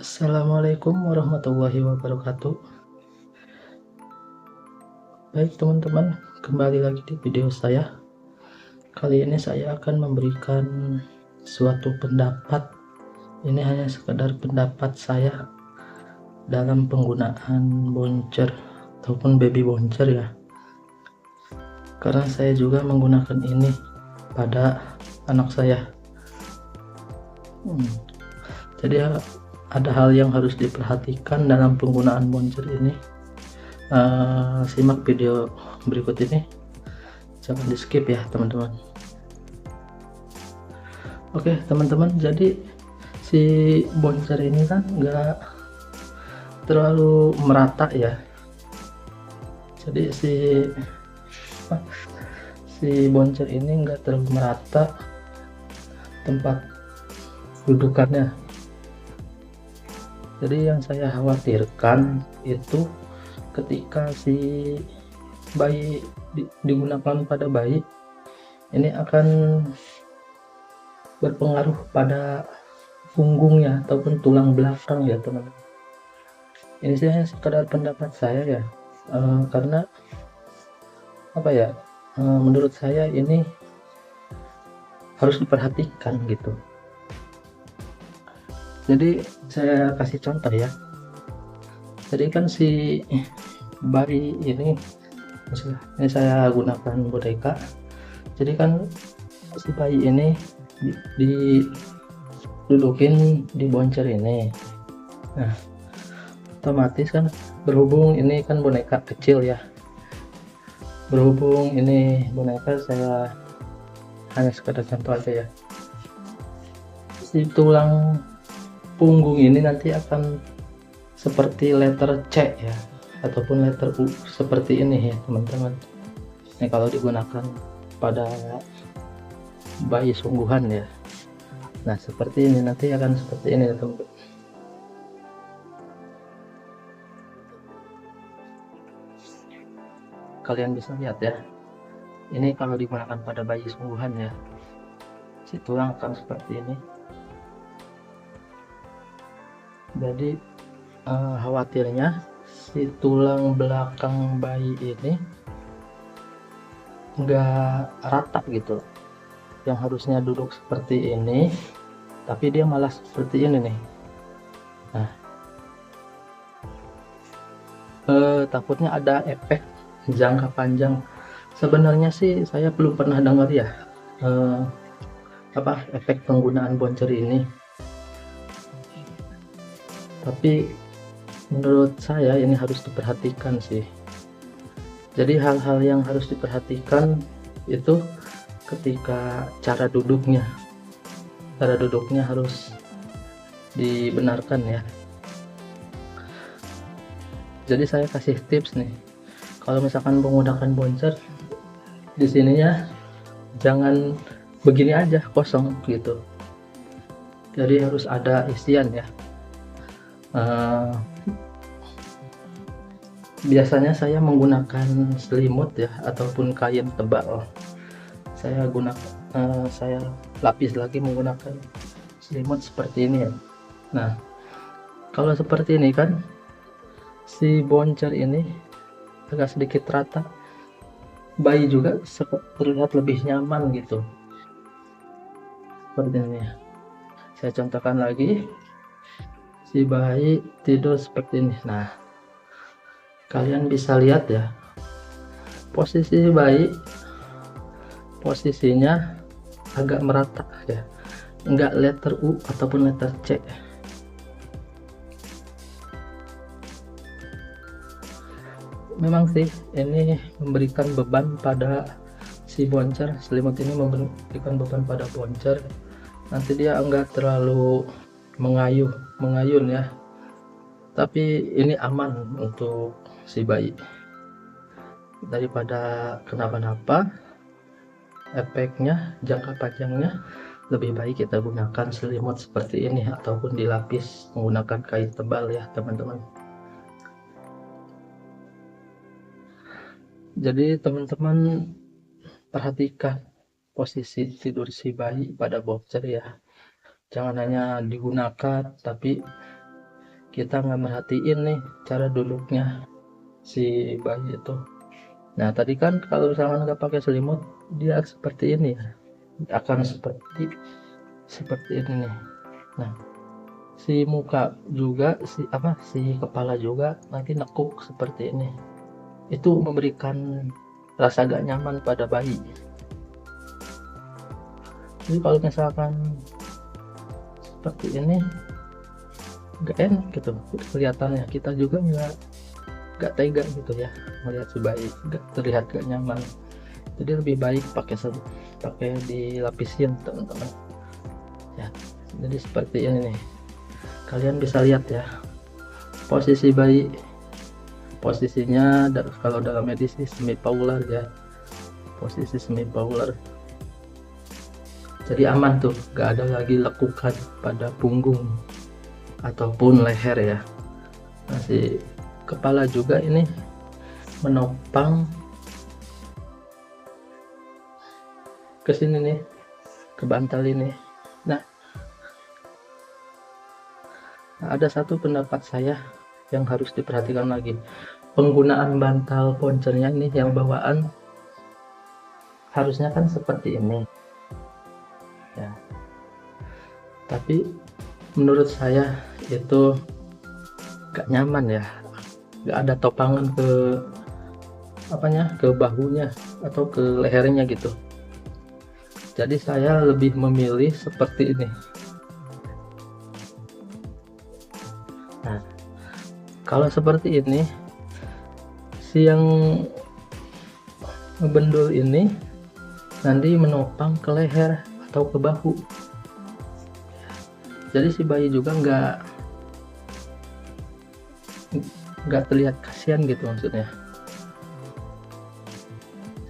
Assalamualaikum warahmatullahi wabarakatuh. Baik teman-teman, kembali lagi di video saya. Kali ini saya akan memberikan suatu pendapat. Ini hanya sekedar pendapat saya dalam penggunaan boncer ataupun baby boncer ya. Karena saya juga menggunakan ini pada anak saya. Jadi ada hal yang harus diperhatikan dalam penggunaan boncer ini. Simak video berikut ini, jangan di skip ya teman-teman. Oke teman-teman, jadi si boncer ini kan nggak terlalu merata ya. Jadi si boncer ini nggak terlalu merata tempat dudukannya. Jadi yang saya khawatirkan itu ketika si bayi digunakan pada bayi, ini akan berpengaruh pada punggungnya ataupun tulang belakang ya teman-teman. Ini saya sekedar pendapat saya ya, karena apa ya, menurut saya ini harus diperhatikan gitu. Jadi saya kasih contoh ya. Jadi kan si bayi ini saya gunakan boneka. Jadi kan si bayi ini didudukin di boncer ini. Nah, otomatis kan berhubung ini kan boneka kecil ya. Berhubung ini boneka, saya hanya sekedar contoh aja ya. Si tulang punggung ini nanti akan seperti letter C ya, ataupun letter U seperti ini ya teman-teman. Ini kalau digunakan pada bayi sungguhan ya. Nah seperti ini, nanti akan seperti ini ya teman-teman. Kalian bisa lihat ya, ini kalau digunakan pada bayi sungguhan ya, si tulang akan seperti ini. Jadi khawatirnya si tulang belakang bayi ini enggak rata gitu, yang harusnya duduk seperti ini tapi dia malah seperti ini nih. Nah takutnya ada efek jangka panjang. Sebenarnya sih saya belum pernah dengar ya efek penggunaan boncer ini, tapi menurut saya ini harus diperhatikan sih. Jadi hal-hal yang harus diperhatikan itu ketika cara duduknya harus dibenarkan ya. Jadi saya kasih tips nih, kalau misalkan menggunakan boncer, di sininya jangan begini aja kosong gitu, jadi harus ada isian ya. Biasanya saya menggunakan selimut ya, ataupun kain tebal. Saya lapis lagi menggunakan selimut seperti ini ya. Nah kalau seperti ini kan si boncer ini agak sedikit rata, bayi juga terlihat lebih nyaman gitu, seperti ini ya. Saya contohkan lagi, si bayi tidur seperti ini. Nah kalian bisa lihat ya, posisi bayi posisinya agak merata ya, enggak letter U ataupun letter C. Memang sih ini memberikan beban pada si boncer, selimut ini memberikan beban pada boncer. Nanti dia enggak terlalu mengayun ya, tapi ini aman untuk si bayi. Daripada kenapa-napa, efeknya jangka panjangnya lebih baik kita gunakan selimut seperti ini ataupun dilapis menggunakan kain tebal ya teman-teman. Jadi teman-teman perhatikan posisi tidur si bayi pada boncer ya, jangan hanya digunakan tapi kita nggak merhatiin nih cara duduknya si bayi itu. Nah tadi kan kalau misalkan nggak pakai selimut dia seperti ini ya, akan seperti ini nih. Nah si muka juga, si kepala juga nanti nekuk seperti ini. Itu memberikan rasa gak nyaman pada bayi. Jadi kalau misalkan seperti ini gak enak gitu kelihatannya, kita juga nggak tega gitu ya melihat si bayi terlihat gak nyaman. Jadi lebih baik pakai dilapisin teman-teman ya. Jadi seperti ini nih, kalian bisa lihat ya posisi bayi. Posisinya kalau dalam medis semi paular ya, posisi semi paular. Jadi aman tuh, gak ada lagi lekukan pada punggung ataupun leher ya. Nah si kepala juga ini menopang ke sini nih, ke bantal ini. Nah ada satu pendapat saya yang harus diperhatikan lagi, penggunaan bantal poncernya ini yang bawaan harusnya kan seperti ini ya, tapi menurut saya itu gak nyaman ya, gak ada topangan ke bahunya atau ke lehernya gitu. Jadi saya lebih memilih seperti ini. Nah kalau seperti ini, si yang ngebendul ini nanti menopang ke leher atau ke bahu. Jadi si bayi juga nggak terlihat kasihan gitu maksudnya.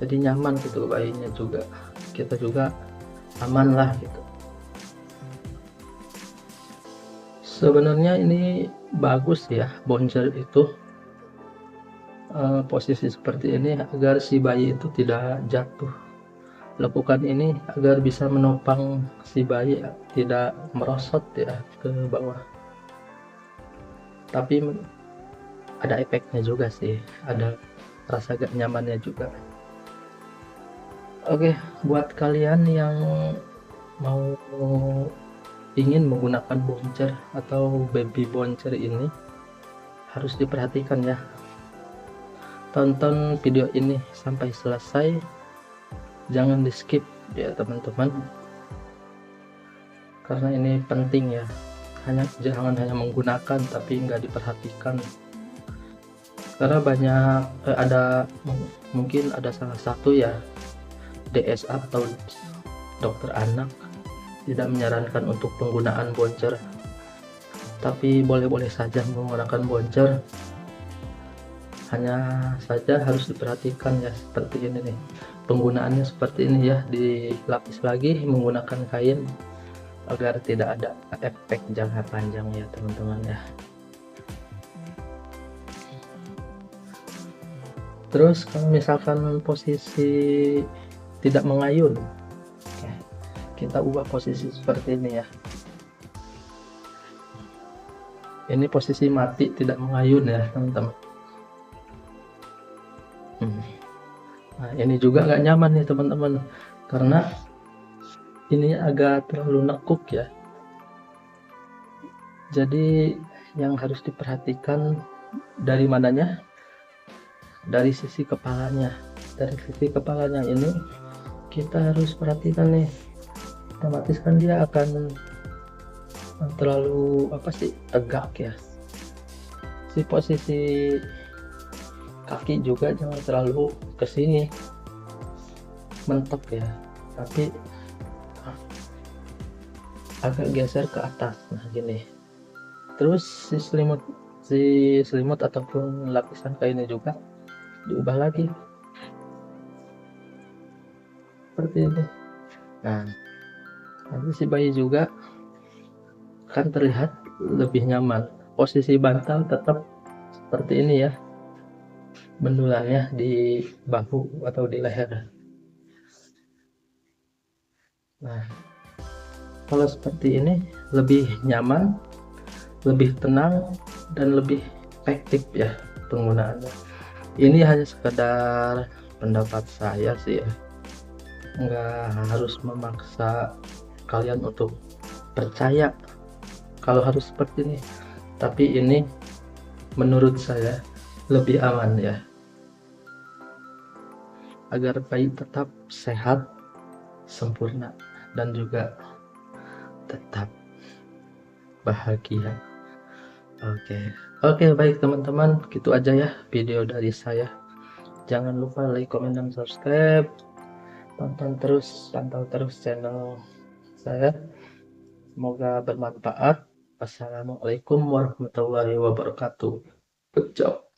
Jadi nyaman gitu bayinya juga, kita juga aman lah gitu. Sebenarnya ini bagus ya boncer itu, posisi seperti ini agar si bayi itu tidak jatuh. Lekukan ini agar bisa menopang si bayi tidak merosot ya ke bawah. Tapi ada efeknya juga sih, ada rasa gak nyamannya juga. Oke, buat kalian yang mau ingin menggunakan boncer atau baby boncer ini harus diperhatikan ya. Tonton video ini sampai selesai, jangan di skip ya teman-teman, karena ini penting ya. Jangan hanya menggunakan tapi nggak diperhatikan, karena mungkin ada salah satu ya DSA atau dokter anak tidak menyarankan untuk penggunaan boncer, tapi boleh-boleh saja menggunakan boncer. Hanya saja harus diperhatikan ya, seperti ini nih penggunaannya, seperti ini ya, dilapis lagi menggunakan kain agar tidak ada efek jangka panjang ya teman-teman ya. Terus kalau misalkan posisi tidak mengayun, kita ubah posisi seperti ini ya. Ini posisi mati tidak mengayun ya teman-teman. Nah ini juga nggak nyaman nih teman-teman, karena ini agak terlalu nekuk ya. Jadi yang harus diperhatikan dari mananya, dari sisi kepalanya. Dari sisi kepalanya ini kita harus perhatikan nih, otomatis kan dia akan terlalu tegak ya. Si posisi kaki juga jangan terlalu ke sini mentok ya, tapi agak geser ke atas. Nah gini. Terus si selimut ataupun lapisan kainnya juga diubah lagi seperti ini. Nah nanti si bayi juga kan terlihat lebih nyaman. Posisi bantal tetap seperti ini ya, bendulannya di bahu atau di leher. Nah kalau seperti ini lebih nyaman, lebih tenang, dan lebih efektif ya penggunaannya. Ini hanya sekedar pendapat saya sih ya, nggak harus memaksa kalian untuk percaya kalau harus seperti ini, tapi ini menurut saya lebih aman ya, agar bayi tetap sehat, sempurna, dan juga tetap bahagia. Oke, baik teman-teman, gitu aja ya video dari saya. Jangan lupa like, comment, dan subscribe. Pantau terus channel saya. Semoga bermanfaat. Wassalamualaikum warahmatullahi wabarakatuh. Good job.